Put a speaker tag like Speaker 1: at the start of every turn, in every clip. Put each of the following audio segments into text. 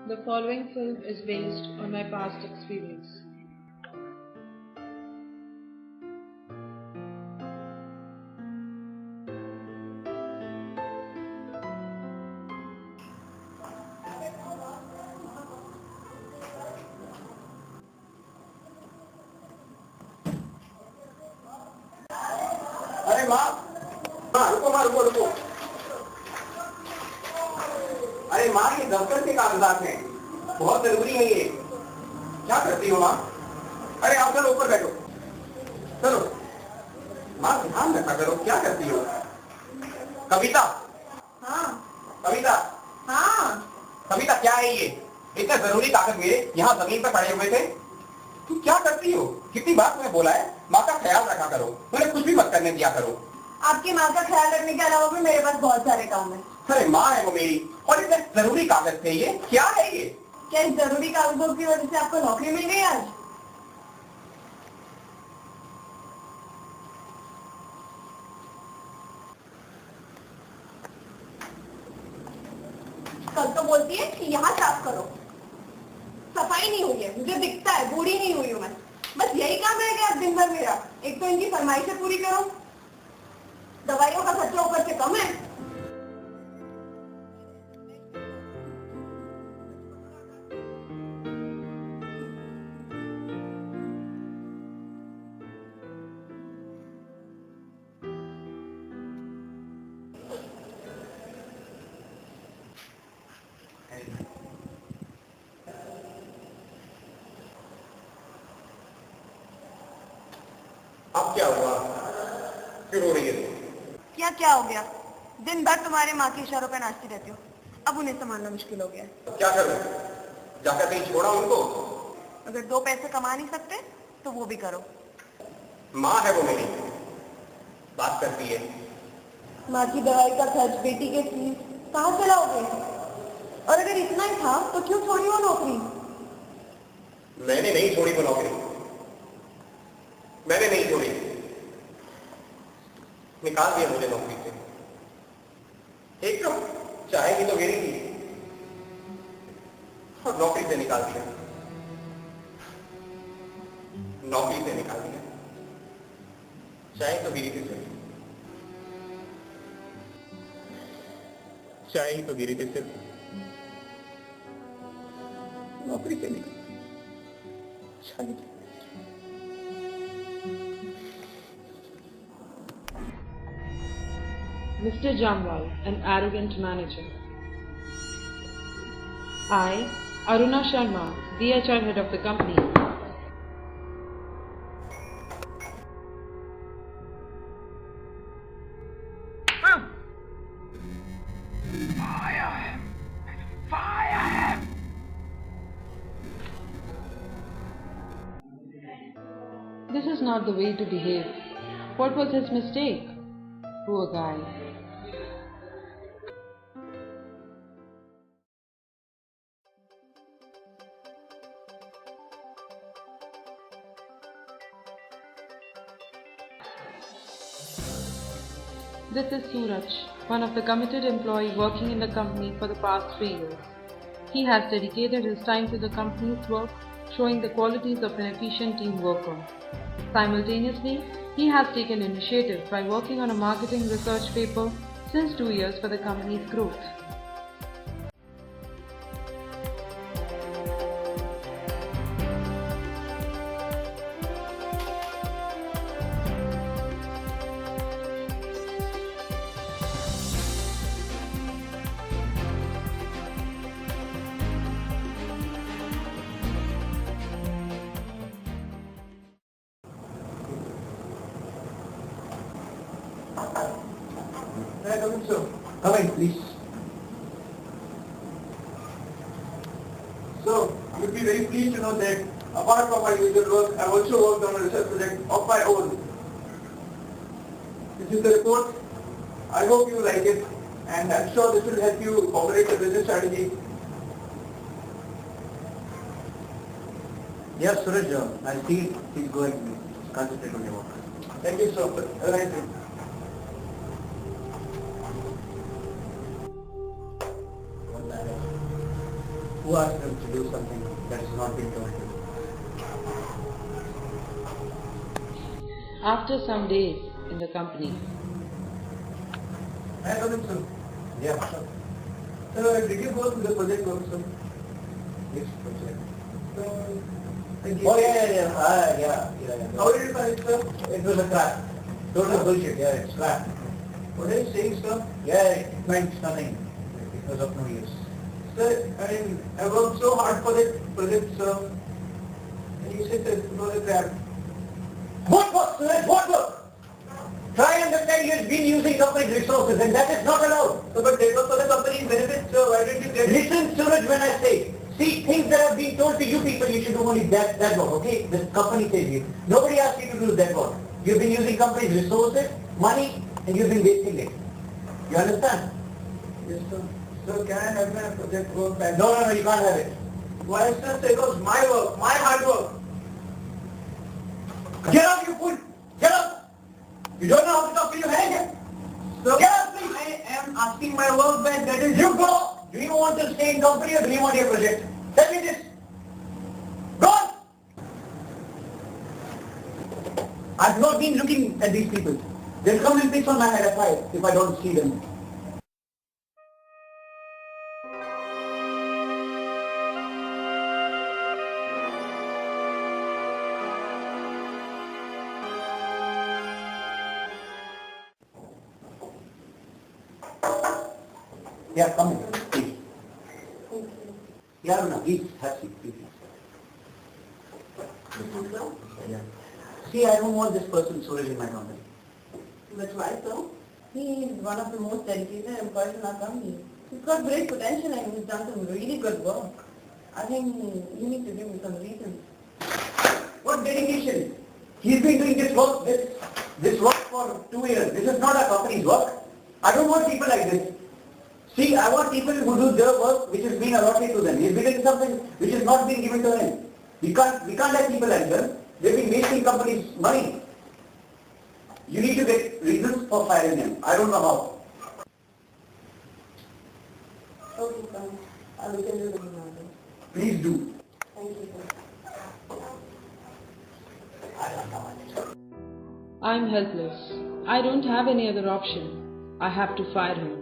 Speaker 1: The following film is based on my past experience.
Speaker 2: अरे माँ रुको माँ रुको। अरे माँ ये दफ्तर के कागजात हैं, बहुत जरूरी है ये। क्या करती हो माँ? अरे आप चलो ऊपर बैठो। चलो माँ ध्यान रखा करो, क्या करती हो? कविता।
Speaker 3: हाँ
Speaker 2: कविता।
Speaker 3: हाँ
Speaker 2: कविता क्या है ये? इतने जरूरी कागज मेरे यहाँ जमीन पर पड़े हुए थे। तुम क्या करती हो? कितनी बार तुम्हें बोला है माँ का ख्याल रखा करो, उन्हें कुछ भी मत करने दिया करो।
Speaker 3: आपकी माँ का ख्याल रखने के अलावा भी मेरे पास बहुत सारे काम है।
Speaker 2: अरे माँ है वो मेरी, और इतने जरूरी कागज थे ये, क्या है ये?
Speaker 3: क्या इस जरूरी कागजों की वजह से आपको नौकरी मिल गई आज? कल तो बोलती है कि यहाँ साफ करो, सफाई नहीं हुई है, मुझे दिखता है, बूढ़ी नहीं हुई हूँ मैं। बस यही काम रह गया दिन भर मेरा। एक तो इनकी फरमाइशें पूरी करो, दवाइयों का खर्चा ऊपर से कम है।
Speaker 2: अब क्या हुआ? क्यों रो रही है तुम?
Speaker 3: क्या हो गया? दिन भर तुम्हारे माँ के इशारों पे नाचती रहती हो, अब उन्हें संभालना मुश्किल हो गया है।
Speaker 2: तो क्या करूं? जाकर कहीं छोड़ा उनको?
Speaker 3: अगर 2 पैसे कमा नहीं सकते तो वो भी करो।
Speaker 2: माँ है वो मेरी, बात करती है।
Speaker 3: माँ की दवाई का खर्च, बेटी के फीस कहाँ चलाओगे? और अगर इतना ही था तो क्यों छोड़ी वो नौकरी?
Speaker 2: मैंने नहीं छोड़ी वो नौकरी, मैंने नहीं छोड़ी। निकाल दिया मुझे नौकरी से। एक तो चाहेगी तो गिरी थी, और नौकरी से निकाल दिया, नौकरी से निकाल दिया। चाहे तो गिरी थी सिर्फ, चाहे तो गिरी थी सिर्फ, नौकरी से निकाल। चाहे
Speaker 1: Mr. Jamwal, an arrogant manager. I, Aruna Sharma, the HR head of the company. This is not the way to behave. What was his mistake? Poor guy. This is Suraj, one of the committed employees working in the company for the past 3 years. He has dedicated his time to the company's work, showing the qualities of an efficient team worker. Simultaneously, he has taken initiative by working on a marketing research paper since 2 years for the company's growth.
Speaker 2: Come in, please.
Speaker 4: So, you'll be very pleased to know that apart from my usual work, I've also worked on a research project of my own. This is the report. I hope you like it, and I'm sure this will help you formulate a business strategy.
Speaker 2: Yes, Suraj, I see he's going. Concentrate on your work.
Speaker 4: Thank you so much. Have a nice day.
Speaker 2: Who asked them to do something that has not been told to them?
Speaker 1: After some days in the company,
Speaker 4: I have a sir.
Speaker 2: Yeah, sure.
Speaker 4: Did you go to the project also?
Speaker 2: Which project?
Speaker 4: Oh
Speaker 2: Yeah.
Speaker 4: How did you find it, sir?
Speaker 2: It was a crap. Total bullshit. Yeah, it's crap.
Speaker 4: What are you saying, sir?
Speaker 2: Yeah, it meant nothing. It was of no use.
Speaker 4: Sir, I mean, I worked so hard for that project, sir. And you said that it was a crap.
Speaker 2: What work, Suraj? What work? Try and understand you have been using company's resources and that is not allowed.
Speaker 4: So, but that was for the company's benefit, sir. Why didn't you get it?
Speaker 2: Listen, Suraj, when I say, see, things that have been told to you people, you should do only that work, okay? The company says you. Nobody asked you to do that work. You've been using company's resources, money, and you've been wasting it. You understand?
Speaker 4: Yes, sir. Sir, can I have my project work back?
Speaker 2: No, you can't have it.
Speaker 4: Why, sir? It was my work, my hard work.
Speaker 2: Get up, you fool! Get up! You don't know how to talk to your manager?
Speaker 4: Sir,
Speaker 2: Get up, please!
Speaker 4: I am asking my work back. That is
Speaker 2: You go! Do you want to stay in company or do you want your project? Tell me this! Go on! I've not been looking at these people. They'll come and piss on my head if I don't see them. Yeah, come in, please. Yeah, no, please, have a seat, please. Yeah. See, I don't want this person Suraj in my company.
Speaker 3: That's why, sir. He is one of the most dedicated employees in our company. He's got great potential and he's done some really good work. I think you need to give him some reasons.
Speaker 2: What dedication? He's been doing this work for 2 years. This is not a company's work. I don't want people like this. See, I want people who do their work which has been allotted to them. He's been doing something which has not been given to him. We can't have people like them. They've been wasting company's money. You need to get reasons for firing him. I don't know how.
Speaker 3: Okay, sir. I will tell you the reason.
Speaker 2: Please do.
Speaker 3: Thank you, sir.
Speaker 1: I'm helpless. I don't have any other option. I have to fire him.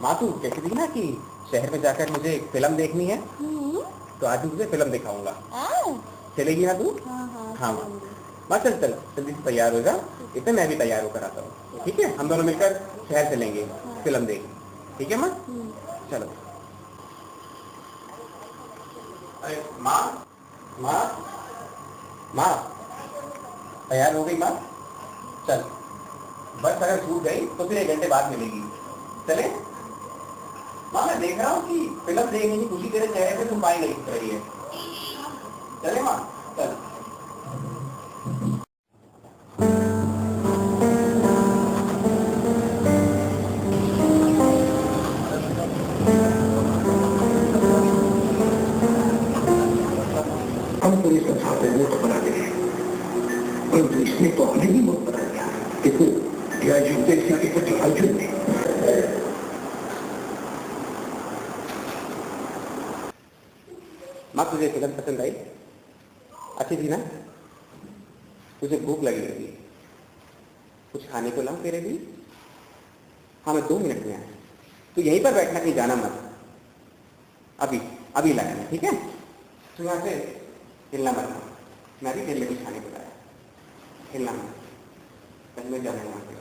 Speaker 2: माँ तू कहती थी ना कि शहर में जाकर मुझे एक फिल्म देखनी है तो आज तुझे फिल्म दिखाऊंगा चलेगी ना तू हाँ माँ चल जल्दी से तैयार हो जा इतने मैं भी तैयार होकर आता हूँ ठीक है हम दोनों मिलकर शहर चलेंगे फिल्म देखने ठीक है माँ चलो अरे माँ माँ माँ तैयार हो गई माँ चल बस अगर छूट गई तो फिर 1 घंटे बाद मिलेगी चले माँ मैं देख रहा हूँ कि फिल्म देखने की खुशी तेरे चेहरे पे तुम पाई नहीं दिख रही है चले माँ चल
Speaker 5: हम तो इसका साथ वो तो बना देंगे परंतु इसने तो हमें नहीं मत बना दिया देखो क्या जूते के प्रति अर्जुन ने
Speaker 2: माँ तुझे फिल्म पसंद आई अच्छी थी ना तुझे भूख लगी होगी कुछ खाने को लाऊं तेरे लिए हाँ मैं 2 मिनट में आया तू यहीं पर बैठना कहीं जाना मत अभी लाया मैं ठीक है तू यहाँ से हिलना मत मैं भी तेरे लिए कुछ खाने को लाया हिलना मत कहीं में जाना वहाँ पे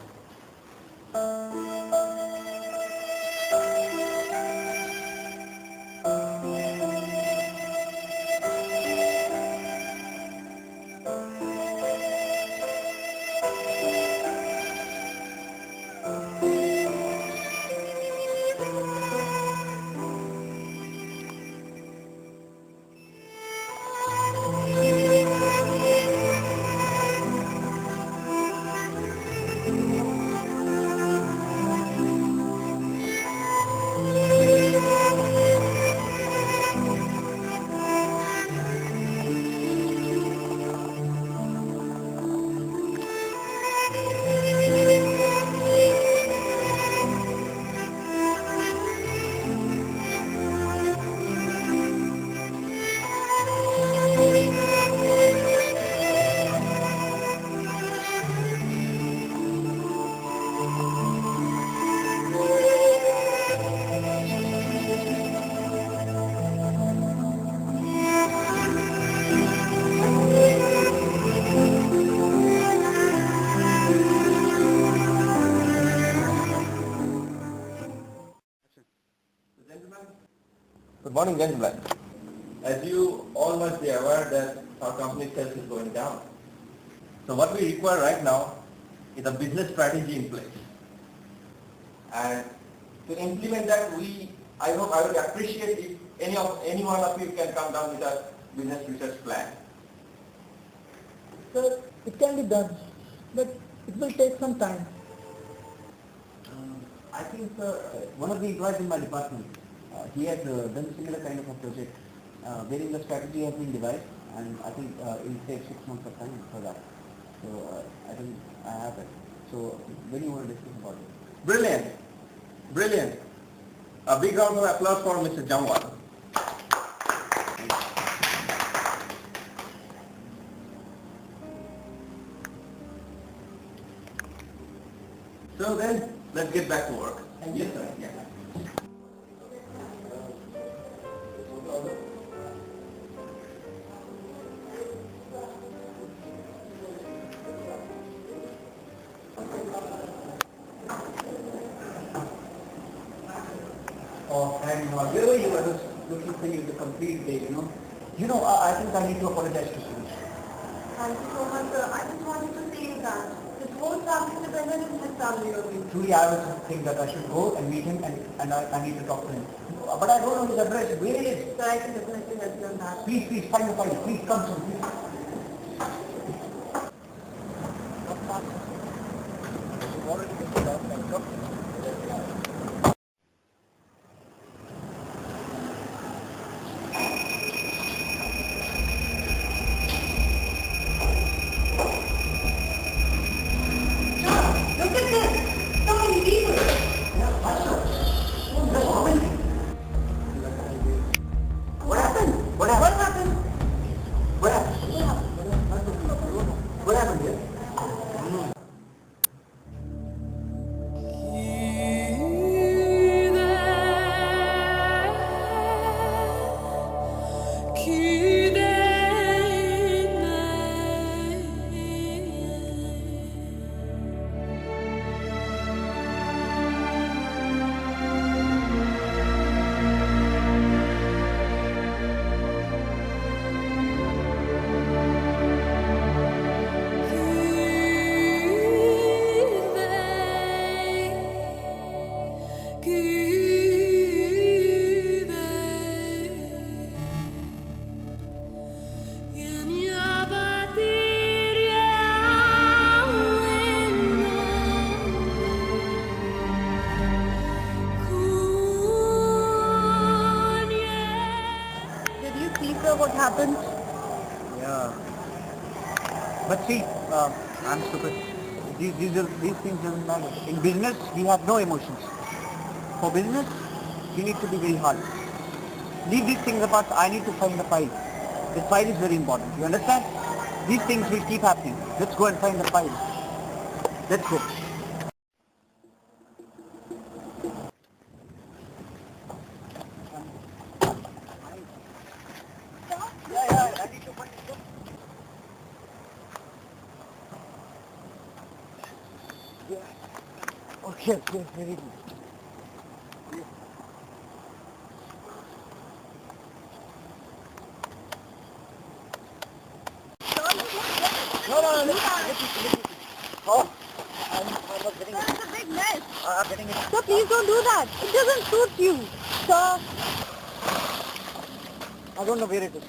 Speaker 2: morning, gentlemen. As you all must be aware that our company sales is going down. So what we require right now is a business strategy in place. And to implement that, I would appreciate if any one of you can come down with a business research plan.
Speaker 4: Sir, it can be done, but it will take some time.
Speaker 5: I think one of the employees in my department, he had done similar kind of a project wherein the strategy has been devised, and I think it will take 6 months of time for that. So I think I have it. So when you want to discuss about it?
Speaker 2: Brilliant. Brilliant. A big round of applause for Mr. Jamwal. So then, let's get back to work. Yes, sir. Yeah.
Speaker 5: And where were you? I was looking for you the complete day, you know. I think I need to apologize to Suresh.
Speaker 3: Thank you so much, sir. I just wanted to say you that this whole family dependent is his family only.
Speaker 5: Truly, I was thinking that I should go and meet him and I need to talk to him. But I don't know his address. Where is it?
Speaker 3: So I can definitely help you on that.
Speaker 5: Please, find the file. Please come soon, please.
Speaker 3: Look at this! So many people!
Speaker 5: What happened?
Speaker 3: What happened?
Speaker 5: What happened? What happened here?
Speaker 3: Did you see, sir, what happened?
Speaker 5: Yeah. But see, I'm stupid. These things doesn't matter. In business, we have no emotions. For business, you need to be very hard. Leave these things apart. I need to find the file. The file is very important. You understand? These things will keep happening. Let's go and find the file. Let's go. I need to find the file. Okay, very good. No, listen. Oh, I'm not getting it.
Speaker 3: It's a big mess.
Speaker 5: I'm getting it.
Speaker 3: Sir, please don't do that. It doesn't suit you. Sir,
Speaker 5: I don't know where it is.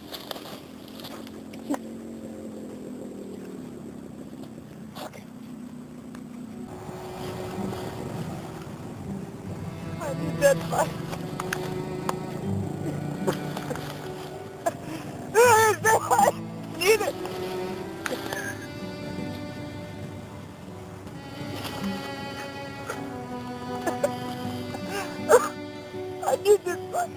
Speaker 5: Okay.
Speaker 3: I need that file. I need it. I need this file.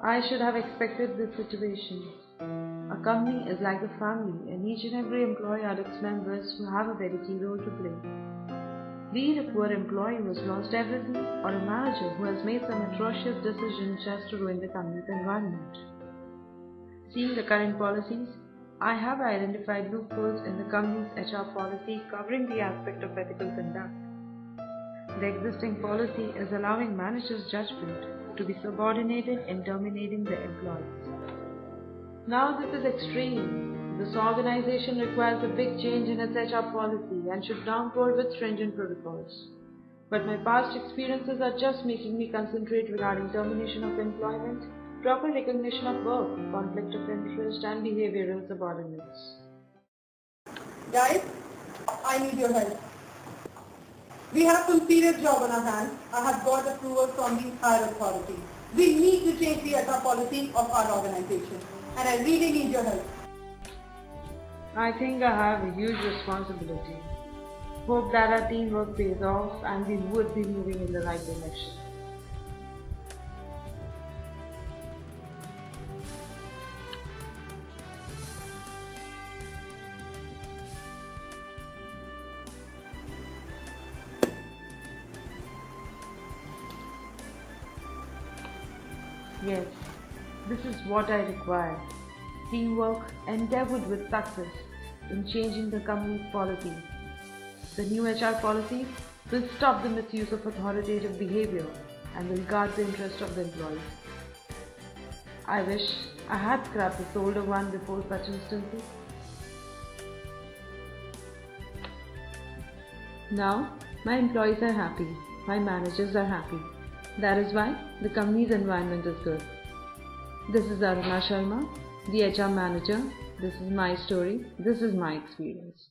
Speaker 1: I should have expected this situation. A company is like a family, and each and every employee are its members who have a very key role to play. Be it a poor employee who has lost everything or a manager who has made some atrocious decision just to ruin the company's environment. Seeing the current policies, I have identified loopholes in the company's HR policy covering the aspect of ethical conduct. The existing policy is allowing managers' judgment to be subordinated in terminating their employees. Now this is extreme. This organization requires a big change in its HR policy and should now board with stringent protocols. But my past experiences are just making me concentrate regarding termination of employment, proper recognition of work, conflict of interest, and behavioral subordinates.
Speaker 3: Guys, I need your help. We have some serious job on our hands. I have got approval from the higher authority. We need to change the HR policy of our organization, and I really need your help.
Speaker 1: I think I have a huge responsibility. Hope that our teamwork pays off and we would be moving in the right direction. Yes, this is what I require. Teamwork endeavored with success in changing the company's policies. The new HR policies will stop the misuse of authoritative behavior and will guard the interest of the employees. I wish I had scrapped this older one before such instances. Now, my employees are happy, my managers are happy. That is why the company's environment is good. This is Aruna Sharma, the HR manager. This is my story. This is my experience.